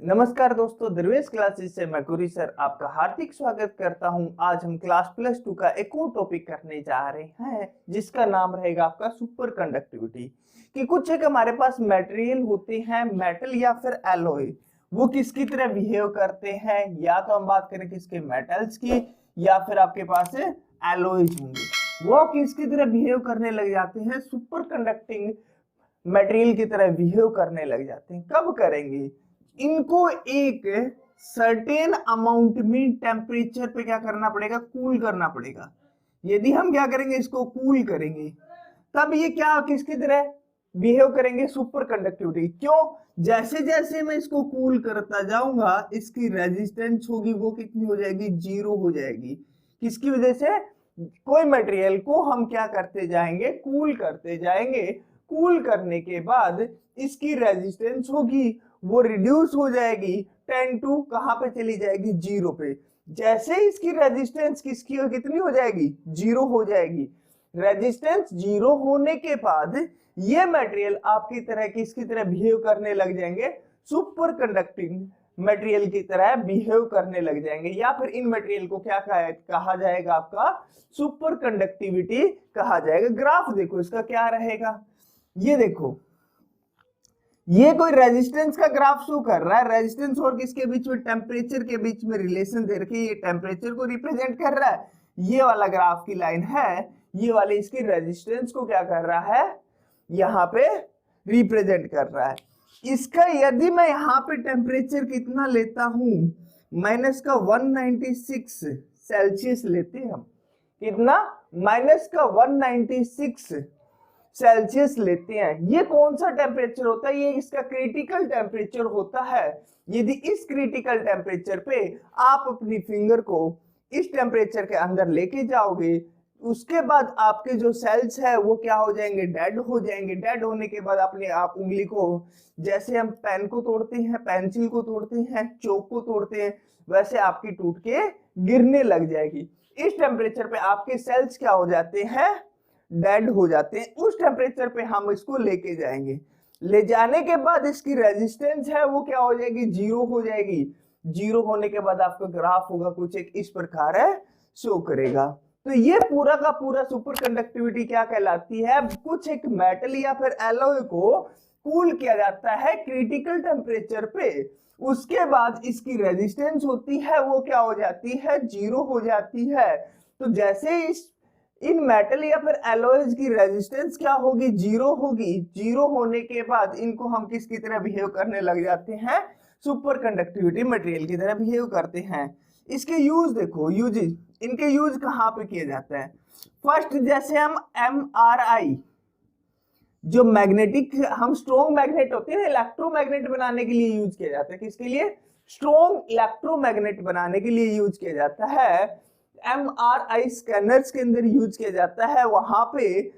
नमस्कार दोस्तों, दरवेश क्लासेस से मैं गुरी सर आपका हार्दिक स्वागत करता हूं। आज हम क्लास +2 का एक और टॉपिक करने जा रहे हैं जिसका नाम रहेगा आपका सुपर कंडक्टिविटी। कि कुछ एक हमारे पास मटेरियल होते हैं, मेटल या फिर एलॉय, वो किसकी तरह बिहेव करते हैं। या तो हम बात करें किसके, मेटल्स की, या फिर आपके पास एलॉयज होंगे, वो किसकी तरह बिहेव करने लग जाते हैं, सुपर कंडक्टिंग मटेरियल की तरह बिहेव करने लग जाते हैं। कब करेंगे इनको? एक सर्टेन अमाउंट में टेम्परेचर पे क्या करना पड़ेगा, कूल करना पड़ेगा। यदि हम क्या करेंगे, इसको कूल करेंगे, तब ये क्या किसकी तरह बिहेव करेंगे, सुपर कंडक्टिविटी। क्यों? जैसे जैसे मैं इसको कूल करता जाऊंगा, इसकी रेजिस्टेंस होगी वो कितनी हो जाएगी, 0 हो जाएगी। किसकी वजह से? कोई मटेरियल को हम क्या करते जाएंगे, कूल करते जाएंगे। कूल करने के बाद इसकी रेजिस्टेंस होगी वो रिड्यूस हो जाएगी 10 टू कहां पे चली जाएगी, 0 पे। जैसे इसकी रेजिस्टेंस किसकी कितनी हो जाएगी, 0 हो जाएगी। रेजिस्टेंस 0 होने के बाद ये मटेरियल आपकी तरह किसकी तरह बिहेव करने लग जाएंगे, सुपर कंडक्टिंग मटेरियल की तरह बिहेव करने लग जाएंगे। या फिर इन मटेरियल को क्या कहा जाएगा, आपका सुपर कंडक्टिविटी कहा जाएगा। ग्राफ देखो इसका क्या रहेगा, ये देखो, ये कोई रेजिस्टेंस का ग्राफ शो कर रहा है। रेजिस्टेंस और किसके बीच में, टेम्परेचर के बीच में रिलेशन दे रखी है, ये टेम्परेचर को रिप्रेजेंट कर रहा है। ये वाला ग्राफ की लाइन है, ये वाली इसकी रेजिस्टेंस को क्या कर रहा है, यहाँ पे रिप्रेजेंट कर रहा है। इसका यदि मैं यहाँ पे टेम्परेचर कितना लेता हूं, माइनस का 196 सेल्सियस लेते हैं हम। कितना? माइनस का 196 सेल्सियस लेते हैं। ये कौन सा टेम्परेचर होता है, ये इसका क्रिटिकल टेम्परेचर होता है। यदि इस क्रिटिकल टेम्परेचर पे आप अपनी फिंगर को इस टेम्परेचर के अंदर लेके जाओगे, उसके बाद आपके जो सेल्स है वो क्या हो जाएंगे, डेड हो जाएंगे। डेड होने के बाद अपने आप उंगली को, जैसे हम पेन को तोड़ते हैं, पेंसिल को तोड़ते हैं, चौक को तोड़ते हैं, वैसे आपकी टूट के गिरने लग जाएगी। इस टेम्परेचर पे आपके सेल्स क्या हो जाते हैं, डेड हो जाते हैं। उस टेम्परेचर पे हम इसको लेके जाएंगे। ले जाने के बाद इसकी रेजिस्टेंस है वो क्या हो जाएगी, 0 हो जाएगी। 0 होने के बाद आपका ग्राफ होगा कुछ एक इस प्रकार है, शो करेगा। तो ये पूरा का पूरा सुपर कंडक्टिविटी क्या कहलाती है, कुछ एक मेटल या फिर एलॉय को कूल किया जाता है क्रिटिकल टेम्परेचर पे। उसके बाद इसकी रेजिस्टेंस होती है वो क्या हो जाती है, 0 हो जाती है। तो जैसे इन मेटल या फिर एलॉयज की रेजिस्टेंस क्या होगी, 0 होगी। 0 होने के बाद इनको हम किसकी तरह बिहेव करने लग जाते हैं, सुपर कंडक्टिविटी मटेरियल की तरह बिहेव करते हैं। इसके यूज देखो, यूजेस, इनके यूज कहाँ पे किया जाता है। फर्स्ट, जैसे हम MRI, जो मैग्नेटिक, हम स्ट्रॉन्ग मैग्नेट होते हैं, इलेक्ट्रोमैग्नेट बनाने के लिए यूज किया जाता है। किसके लिए? स्ट्रॉन्ग इलेक्ट्रोमैग्नेट बनाने के लिए यूज किया जाता है। MRI स्कैनर्स के अंदर यूज किया जाता है। वहां पे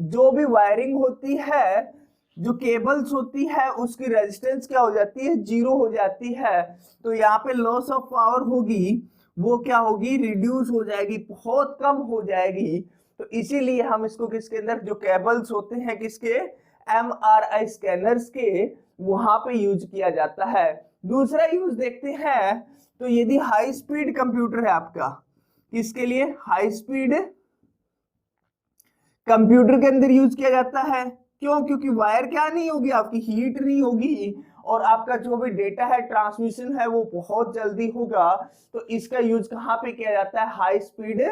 जो भी वायरिंग होती है, जो केबल्स होती है, उसकी रेजिस्टेंस क्या हो जाती है, 0 हो जाती है। तो यहाँ पे लॉस ऑफ पावर होगी वो क्या होगी, रिड्यूस हो जाएगी, बहुत कम हो जाएगी। तो इसीलिए हम इसको किसके अंदर, जो केबल्स होते हैं किसके, MRI स्कैनर्स के, वहां पे यूज किया जाता है। दूसरा यूज देखते हैं, तो यदि हाई स्पीड कंप्यूटर है आपका, किसके लिए, हाई स्पीड कंप्यूटर के अंदर यूज किया जाता है। क्यों? क्योंकि वायर क्या नहीं होगी, आपकी हीट नहीं होगी, और आपका जो भी डेटा है, ट्रांसमिशन है, वो बहुत जल्दी होगा। तो इसका यूज कहाँ पे किया जाता है, हाई स्पीड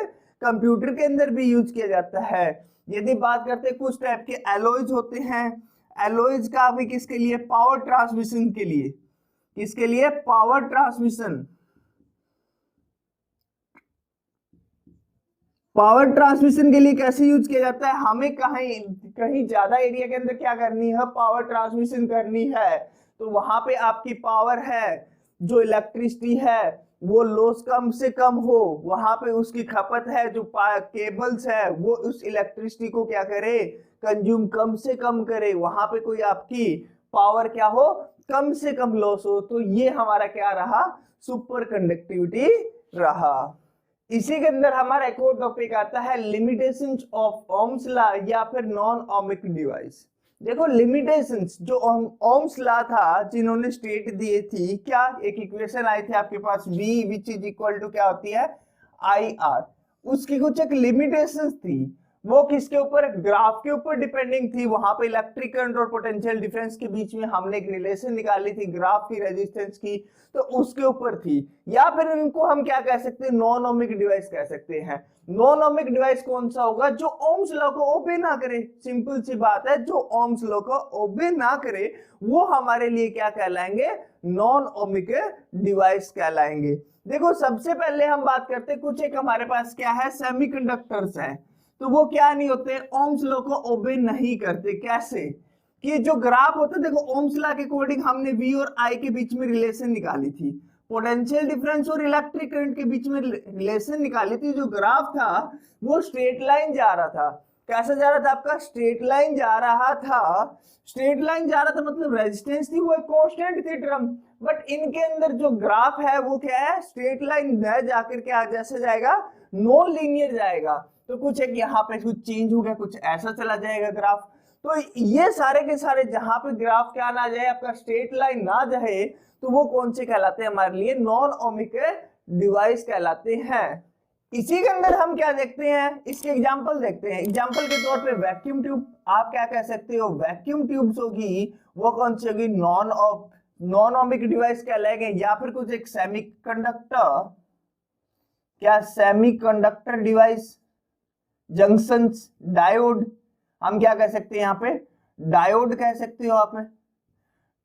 कंप्यूटर के अंदर भी यूज किया जाता है। यदि बात करते हैं, कुछ टाइप के एलॉयज होते हैं, एलॉयज का भी किसके लिए, पावर ट्रांसमिशन के लिए। किसके लिए? Power transmission. पावर ट्रांसमिशन के लिए कैसे यूज किया जाता है, हमें कहीं कहीं ज्यादा एरिया के अंदर क्या करनी है, पावर ट्रांसमिशन करनी है। तो वहां पे आपकी पावर है, जो इलेक्ट्रिसिटी है वो लॉस कम से कम हो, वहां पे उसकी खपत है, जो केबल्स है वो उस इलेक्ट्रिसिटी को क्या करे, कंज्यूम कम से कम करे। वहां पे कोई आपकी पावर क्या हो, कम से कम लॉस हो। तो ये हमारा क्या रहा, सुपर कंडक्टिविटी रहा। इसी के अंदर हमारा एक और टॉपिक आता है, लिमिटेशंस ऑफ ओम्स लॉ या फिर नॉन ओमिक डिवाइस। देखो लिमिटेशंस जो ओम्स लॉ था, जिन्होंने स्टेट दिए थी, क्या एक इक्वेशन आई थी आपके पास v which is equal to क्या होती है आई आर, उसकी कुछ एक लिमिटेशंस थी, वो किसके ऊपर, ग्राफ के ऊपर डिपेंडिंग थी। वहां पे इलेक्ट्रिक करंट और पोटेंशियल डिफरेंस के बीच में हमने एक रिलेशन निकाली थी ग्राफ की रेजिस्टेंस की, तो उसके ऊपर थी। या फिर इनको हम क्या कह सकते हैं, नॉन ओमिक डिवाइस कह सकते हैं। नॉन ओमिक डिवाइस कौन सा होगा, जो ओम्स लॉ को ओबे ना करे, सिंपल सी बात है, जो ओम्स लॉ को ओबे ना करे वो हमारे लिए क्या कहलाएंगे, नॉन ओमिक डिवाइस कहलाएंगे। देखो सबसे पहले हम बात करते हैं, कुछ एक हमारे पास क्या है, सेमीकंडक्टर्स है, तो वो क्या नहीं होते, ओम्स लॉ को ओबे नहीं करते। कैसे कि जो ग्राफ होता है, देखो ओम्स लॉ के अकॉर्डिंग हमने V और I के बीच में रिलेशन निकाली थी, पोटेंशियल डिफरेंस और इलेक्ट्रिक करंट के बीच में रिलेशन निकाली थी। जो ग्राफ था वो स्ट्रेट लाइन जा रहा था। कैसा जा रहा था आपका, स्ट्रेट लाइन जा रहा था। स्ट्रेट लाइन जा रहा था मतलब रेजिस्टेंस थी वो एक कांस्टेंट थी टर्म, बट इनके अंदर जो ग्राफ है वो क्या है, स्ट्रेट लाइन न जाकर के जैसे जाएगा, नॉन लीनियर जाएगा। तो कुछ एक यहाँ पे कुछ चेंज हो गया, कुछ ऐसा चला जाएगा ग्राफ। तो ये सारे के सारे जहां पे ग्राफ क्या ना जाए, आपका स्ट्रेट लाइन ना जाए, तो वो कौन से कहलाते हैं हमारे लिए, नॉन ओमिक डिवाइस कहलाते हैं। इसी के अंदर हम क्या देखते हैं, इसके एग्जांपल देखते हैं। एग्जांपल के तौर पे वैक्यूम ट्यूब, आप क्या कह सकते हो, वैक्यूम ट्यूब्स होगी, वो कौन सी होगी, नॉन ओमिक डिवाइस कहलाएंगे। या फिर कुछ एक सेमीकंडक्टर, क्या सेमीकंडक्टर डिवाइस, जंक्शन डायोड, हम क्या कह सकते हैं यहाँ पे, डायोड कह सकते हो आप में।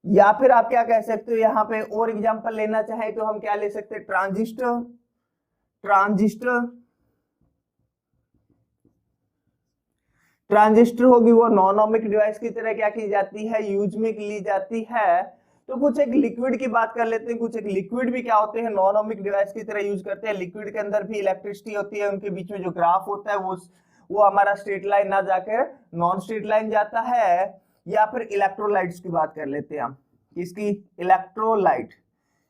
या फिर आप क्या कह सकते हो यहाँ पे, और एग्जांपल लेना चाहे तो हम क्या ले सकते हैं, ट्रांजिस्टर। ट्रांजिस्टर होगी वो नॉन ओमिक डिवाइस की तरह क्या की जाती है, यूज में ली जाती है। तो कुछ एक लिक्विड की बात कर लेते हैं। कुछ एक लिक्विड भी क्या होते हैं, नॉन ओमिक डिवाइस की तरह यूज करते हैं। लिक्विड के अंदर भी इलेक्ट्रिसिटी होती है, उनके बीच में जो ग्राफ होता है वो हमारा स्ट्रेट लाइन ना जाकर नॉन स्ट्रेट लाइन जाता है। या फिर इलेक्ट्रोलाइट्स की बात कर लेते हैं हम, किसकी, इलेक्ट्रोलाइट।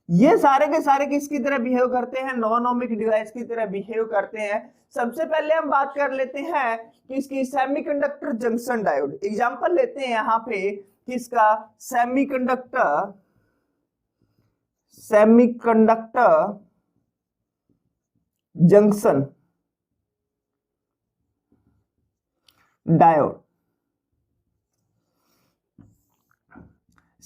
ये सारे के सारे किसकी तरह बिहेव करते हैं, नॉन ओमिक डिवाइस की तरह बिहेव करते हैं। सबसे पहले हम बात कर लेते हैं किसकी, सेमीकंडक्टर जंक्शन डायोड। एग्जांपल लेते हैं यहाँ पे किसका, semiconductor junction diode.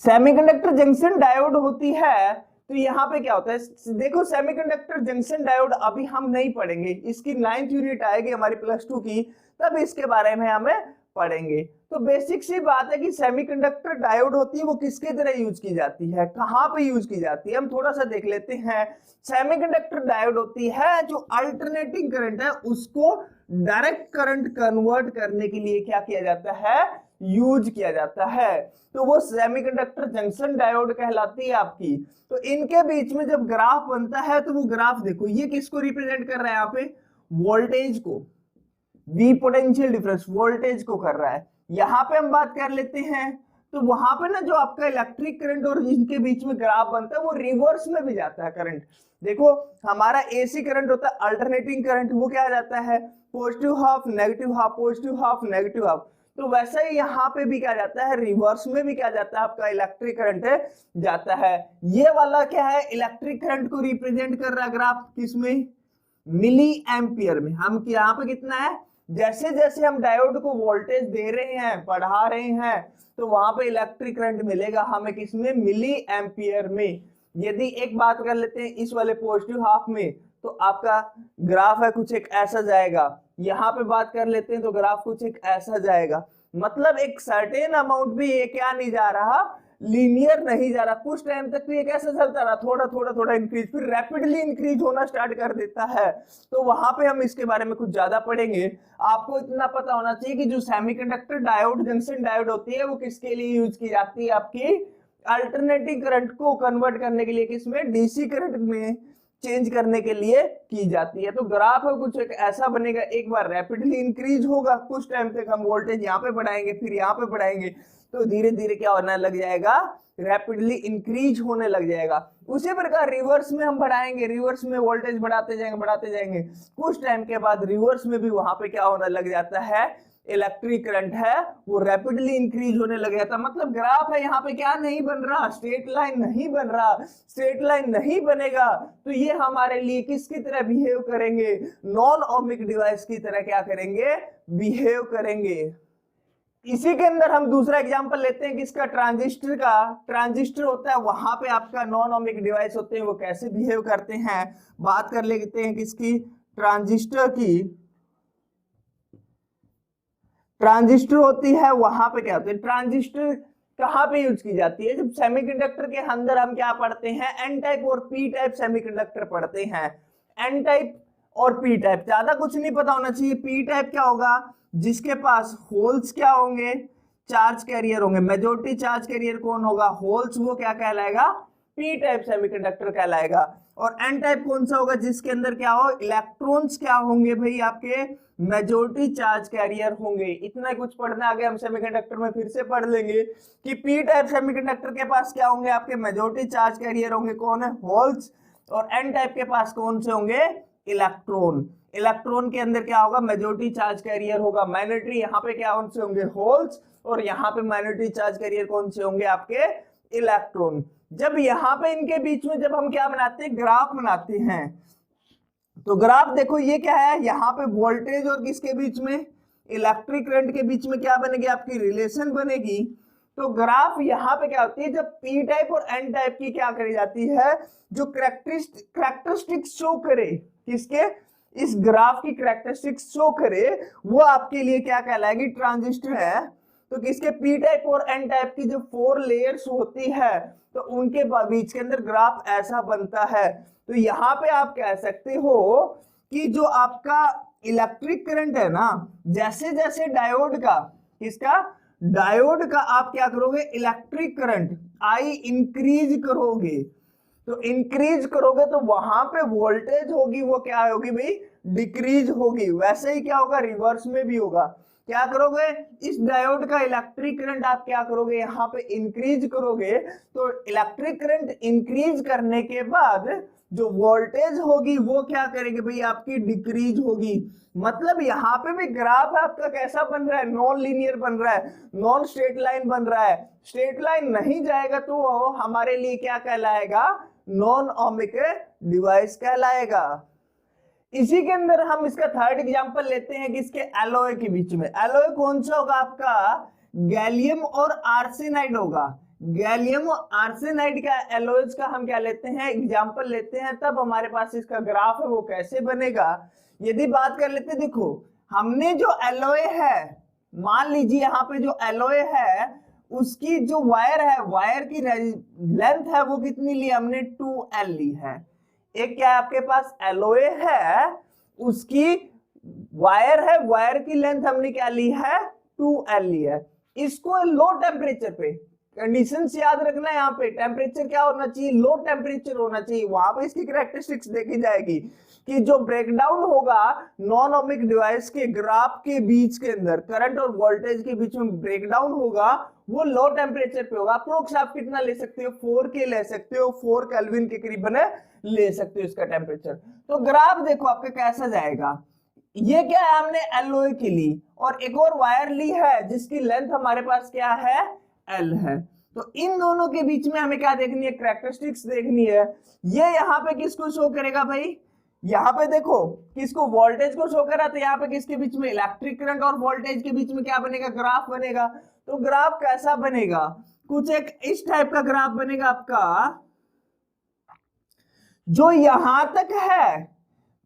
Semiconductor junction diode होती है, तो यहाँ पे क्या होता है, देखो सेमीकंडक्टर जंक्शन डायोड अभी हम नहीं पढ़ेंगे, इसकी 9th यूनिट आएगी हमारी +2 की, तब इसके बारे में हमें पढ़ेंगे। तो बेसिक सी बात है कि सेमीकंडक्टर डायोड होती है, वो किसके तरह यूज की जाती है, कहाँ पे यूज की जाती है, हम थोड़ा सा देख लेते हैं। सेमीकंडक्टर डायोड होती है जो अल्टरनेटिंग करंट है उसको डायरेक्ट करंट कन्वर्ट करने के लिए क्या किया जाता है, यूज किया जाता है। तो वो सेमीकंडक्टर जंक्शन डायोड कहलाती है आपकी। तो इनके बीच में जब ग्राफ बनता है, तो वो ग्राफ देखो ये किसको रिप्रेजेंट कर रहा है, यहाँ पे वोल्टेज को, V पोटेंशियल डिफरेंस वोल्टेज को कर रहा है। यहाँ पे हम बात कर लेते हैं, तो वहां पे ना जो आपका इलेक्ट्रिक करंट और इनके बीच में ग्राफ बनता है वो रिवर्स में भी जाता है करंट। देखो हमारा एसी करंट होता है अल्टरनेटिंग करंट, वो क्या जाता है, positive half negative half, positive half negative half. तो वैसा ही यहाँ पे भी क्या जाता है, रिवर्स में भी क्या जाता है, आपका इलेक्ट्रिक करंट जाता है। ये वाला क्या है, इलेक्ट्रिक करंट को रिप्रेजेंट कर रहा है ग्राफ किसमें, मिली एम्पियर में। हम यहाँ पे कितना है, जैसे जैसे हम डायोड को वोल्टेज दे रहे हैं, बढ़ा रहे हैं, तो वहां पे इलेक्ट्रिक करंट मिलेगा हमें किसमें, मिली एम्पियर में। यदि एक बात कर लेते हैं इस वाले पॉजिटिव हाफ में, तो आपका ग्राफ है कुछ एक ऐसा जाएगा। यहाँ पे बात कर लेते हैं तो ग्राफ कुछ एक ऐसा जाएगा। मतलब एक सर्टेन अमाउंट भी ये क्या नहीं जा रहा, लीनियर नहीं जा रहा। कुछ टाइम तक तो ये कैसे चलता रहा, थोड़ा थोड़ा थोड़ा इंक्रीज, फिर रैपिडली इंक्रीज होना स्टार्ट कर देता है। तो वहां पे हम इसके बारे में कुछ ज्यादा पढ़ेंगे। आपको इतना पता होना चाहिए कि जो सेमीकंडक्टर डायोड जंक्शन डायोड होती है वो किसके लिए यूज की जाती है, आपकी अल्टरनेटिंग करंट को कन्वर्ट करने के लिए, किसमें, डीसी करंट में चेंज करने के लिए की जाती है। तो ग्राफ कुछ एक ऐसा बनेगा, एक बार रैपिडली इंक्रीज होगा, कुछ टाइम तक हम वोल्टेज यहाँ पे बढ़ाएंगे, फिर यहाँ पे बढ़ाएंगे, तो धीरे धीरे क्या होने लग जाएगा, रैपिडली इंक्रीज होने लग जाएगा। उसी प्रकार रिवर्स में हम बढ़ाएंगे, रिवर्स में वोल्टेज बढ़ाते जाएंगे, कुछ टाइम के बाद रिवर्स में भी वहां पे क्या होने लग जाता है, इलेक्ट्रिक करंट है वो रैपिडली इंक्रीज होने लग गया था। मतलब ग्राफ है यहाँ पे क्या नहीं बन रहा, स्ट्रेट लाइन नहीं बन रहा। स्ट्रेट लाइन नहीं बनेगा तो ये हमारे लिए किसकी तरह बिहेव करेंगे, नॉन ओमिक डिवाइस की तरह क्या करेंगे, बिहेव करेंगे। इसी के अंदर हम दूसरा एग्जांपल लेते हैं किसका, ट्रांजिस्टर का। ट्रांजिस्टर होता है वहां पे आपका नॉन ओमिक डिवाइस होते हैं, वो कैसे बिहेव करते हैं बात कर लेते हैं किसकी, ट्रांजिस्टर की। ट्रांजिस्टर होती है वहां पे क्या होता है, ट्रांजिस्टर कहां पे यूज की जाती है, जब सेमीकंडक्टर के अंदर हम क्या पढ़ते हैं, एन टाइप और पी टाइप सेमीकंडक्टर पढ़ते हैं। एन टाइप और पी टाइप ज्यादा कुछ नहीं पता होना चाहिए। पी टाइप क्या होगा, जिसके पास होल्स क्या होंगे, चार्ज कैरियर होंगे। मेजॉरिटी चार्ज कैरियर कौन होगा, होल्स, वो क्या कहलाएगा, पी टाइप सेमीकंडक्टर कहलाएगा। और एन टाइप कौन सा होगा, जिसके अंदर क्या हो, इलेक्ट्रॉन्स क्या होंगे भाई, आपके मेजॉरिटी चार्ज कैरियर होंगे। इतना कुछ पढ़ना आगे हम सेमीकंडक्टर में फिर से पढ़ लेंगे कि पी टाइप सेमीकंडक्टर के पास क्या होंगे, आपके मेजॉरिटी चार्ज कैरियर होंगे, कौन है, होल्स। और एन टाइप के पास कौन से होंगे, इलेक्ट्रॉन। इलेक्ट्रॉन के अंदर क्या होगा, मेजॉरिटी चार्ज कैरियर होगा। माइनॉरिटी यहाँ पे क्या कौन से होंगे, होल्स। और यहाँ पे माइनॉरिटी चार्ज कैरियर कौन से होंगे, आपके इलेक्ट्रॉन। जब यहाँ पे इनके बीच में जब हम क्या बनाते हैं, ग्राफ बनाते हैं, तो ग्राफ देखो ये क्या है, यहाँ पे वोल्टेज और किसके बीच में, इलेक्ट्रिक करंट के बीच में क्या बनेगी, आपकी रिलेशन बनेगी। तो ग्राफ यहाँ पे क्या होती है, जब पी टाइप और एन टाइप की क्या करी जाती है, जो कैरेक्टरिस्टिक्स शो करे, किसके, इस ग्राफ की कैरेक्टरिस्टिक्स शो करे, वो आपके लिए क्या कहलाएगी, ट्रांजिस्टर है। तो किसके, पी टाइप और एन टाइप की जो 4 लेयर्स होती है, तो उनके बीच के अंदर ग्राफ ऐसा बनता है। तो यहाँ पे आप कह सकते हो कि जो आपका इलेक्ट्रिक करंट है ना, जैसे जैसे डायोड का, किसका, डायोड का आप क्या करोगे, इलेक्ट्रिक करंट आई इंक्रीज करोगे, तो इंक्रीज करोगे तो वहां पे वोल्टेज होगी वो क्या होगी भाई, डिक्रीज होगी। वैसे ही क्या होगा, रिवर्स में भी होगा। क्या करोगे, इस डायोड का इलेक्ट्रिक करंट आप क्या करोगे, यहाँ पे इंक्रीज करोगे, तो इलेक्ट्रिक करंट इंक्रीज करने के बाद जो वोल्टेज होगी वो क्या करेगी भाई, आपकी डिक्रीज होगी। मतलब यहाँ पे भी ग्राफ आपका कैसा बन रहा है, नॉन लीनियर बन रहा है, नॉन स्ट्रेट लाइन बन रहा है। स्ट्रेट लाइन नहीं जाएगा तो हमारे लिए क्या कहलाएगा, नॉन ओमिक डिवाइस कहलाएगा। इसी के अंदर हम इसका थर्ड एग्जांपल लेते हैं किसके, एलॉय के बीच में। एलॉय कौन सा होगा आपका, गैलियम और आर्सेनाइड होगा। गैलियम और आर्सेनाइड का एलॉयज का हम क्या लेते हैं, एग्जांपल लेते हैं, तब हमारे पास इसका ग्राफ है वो कैसे बनेगा। यदि बात कर लेते, देखो हमने जो एलॉय है, मान लीजिए यहाँ पे जो एलॉय है उसकी जो वायर है, वायर की लेंथ है वो कितनी ली, हमने 2L ली है। एक क्या है आपके पास, एलॉय है, उसकी वायर है, वायर की लेंथ हमने क्या ली है, 2L ली है। इसको लो टेम्परेचर पे, कंडीशंस याद रखना है, यहाँ पे टेम्परेचर क्या होना चाहिए, लो टेम्परेचर होना चाहिए। वहां पे इसकी कैरेक्टरिस्टिक्स देखी जाएगी कि जो ब्रेकडाउन होगा नॉन ओमिक डिवाइस के ग्राफ के बीच के अंदर, करंट और वोल्टेज के बीच में ब्रेकडाउन होगा, वो लो टेम्परेचर पे होगा। अप्रोक्स आप कितना ले सकते हो, 4K ले सकते हो, 4 केल्विन के करीब ले सकते हो इसका टेम्परेचर। तो ग्राफ देखो आपका कैसा जाएगा, ये क्या है, हमने एलओए की ली और एक और वायर ली है जिसकी लेंथ हमारे पास क्या है, एल है। तो इन दोनों के बीच में हमें क्या देखनी है, कैरेक्टरिस्टिक्स देखनी है। ये यहाँ पे किसको शो करेगा भाई, यहाँ पे देखो किसको, वोल्टेज को शो करा, तो यहाँ पे किसके बीच में, इलेक्ट्रिक करंट और वोल्टेज के बीच में क्या बनेगा, ग्राफ बनेगा। तो ग्राफ कैसा बनेगा, कुछ एक इस टाइप का ग्राफ बनेगा आपका, जो यहां तक है।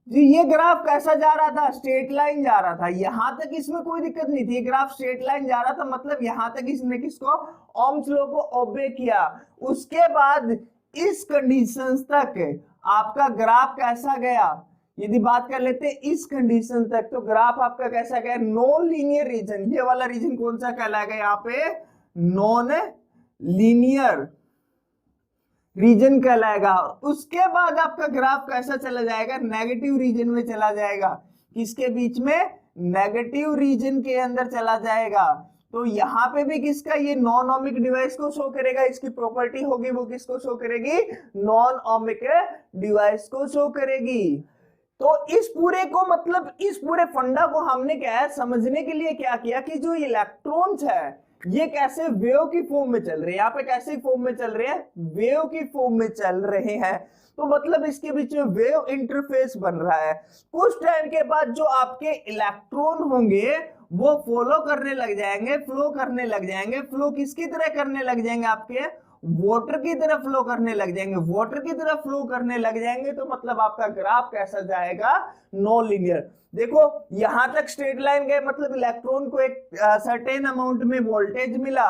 ये ग्राफ कैसा जा रहा था, स्ट्रेट लाइन जा रहा था, यहां तक इसमें कोई दिक्कत नहीं थी, ग्राफ स्ट्रेट लाइन जा रहा था, मतलब यहां तक इसने किसको, ओम्स लॉ को ओबे किया। उसके बाद इस कंडीशन तक आपका ग्राफ कैसा गया, यदि बात कर लेते हैं इस कंडीशन तक, तो ग्राफ आपका कैसा गया, नॉन लीनियर रीजन। ये वाला रीजन कौन सा कहलाएगा, यहाँ पे नॉन लीनियर रीजन कहलाएगा। उसके बाद आपका ग्राफ कैसा चला जाएगा, नेगेटिव रीजन में चला जाएगा। किसके बीच में, नेगेटिव रीजन के अंदर चला जाएगा। तो यहाँ पे भी किसका, ये नॉन ओमिक डिवाइस को शो करेगा, इसकी प्रॉपर्टी होगी वो किसको शो करेगी, नॉन ओमिक डिवाइस को शो करेगी। तो इस पूरे को मतलब इस पूरे फंडा को हमने क्या है समझने के लिए क्या किया कि जो इलेक्ट्रॉन्स है ये कैसे वेव की फॉर्म में चल रहे हैं, यहाँ पे कैसे फॉर्म में चल रहे हैं, वेव की फॉर्म में चल रहे हैं। तो मतलब इसके बीच में वेव इंटरफेस बन रहा है। कुछ टाइम के बाद जो आपके इलेक्ट्रॉन होंगे वो फॉलो करने लग जाएंगे, फ्लो करने लग जाएंगे। फ्लो किसकी तरह करने लग जाएंगे, आपके वाटर की तरफ फ्लो करने लग जाएंगे। वाटर की तरफ फ्लो करने लग जाएंगे तो मतलब आपका ग्राफ कैसा जाएगा, नॉन लीनियर। देखो यहां तक स्ट्रेट लाइन गए, मतलब इलेक्ट्रॉन को एक सर्टेन अमाउंट में वोल्टेज मिला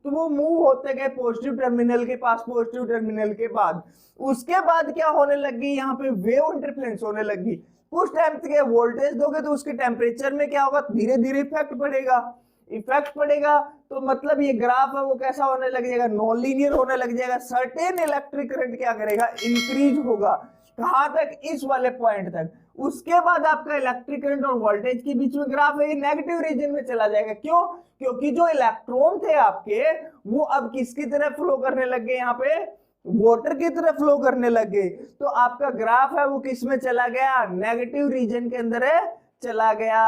तो वो मूव होते गए पॉजिटिव टर्मिनल के पास, पॉजिटिव टर्मिनल के बाद उसके बाद क्या होने लगी, यहाँ पे वेव इंटरफ्रेंस होने लगी। कुछ टाइम तक वोल्टेज दोगे तो उसके टेम्परेचर में क्या होगा, धीरे धीरे इफेक्ट पड़ेगा। इफेक्ट पड़ेगा तो मतलब ये ग्राफ है वो कैसा होने लग जाएगा, नॉन लीनियर होने लग जाएगा। सर्टेन इलेक्ट्रिक करंट क्या करेगा, इंक्रीज होगा। कहां तक, इस वाले पॉइंट तक। उसके बाद आपका इलेक्ट्रिक करंट और वोल्टेज के बीच में ग्राफ है ये नेगेटिव रीजन में चला जाएगा। क्यों, क्योंकि जो इलेक्ट्रॉन थे आपके वो अब किसकी तरफ फ्लो करने लग गए, यहाँ पे वाटर की तरफ फ्लो करने लग गए। तो आपका ग्राफ है वो किस में चला गया, नेगेटिव रीजन के अंदर है चला गया।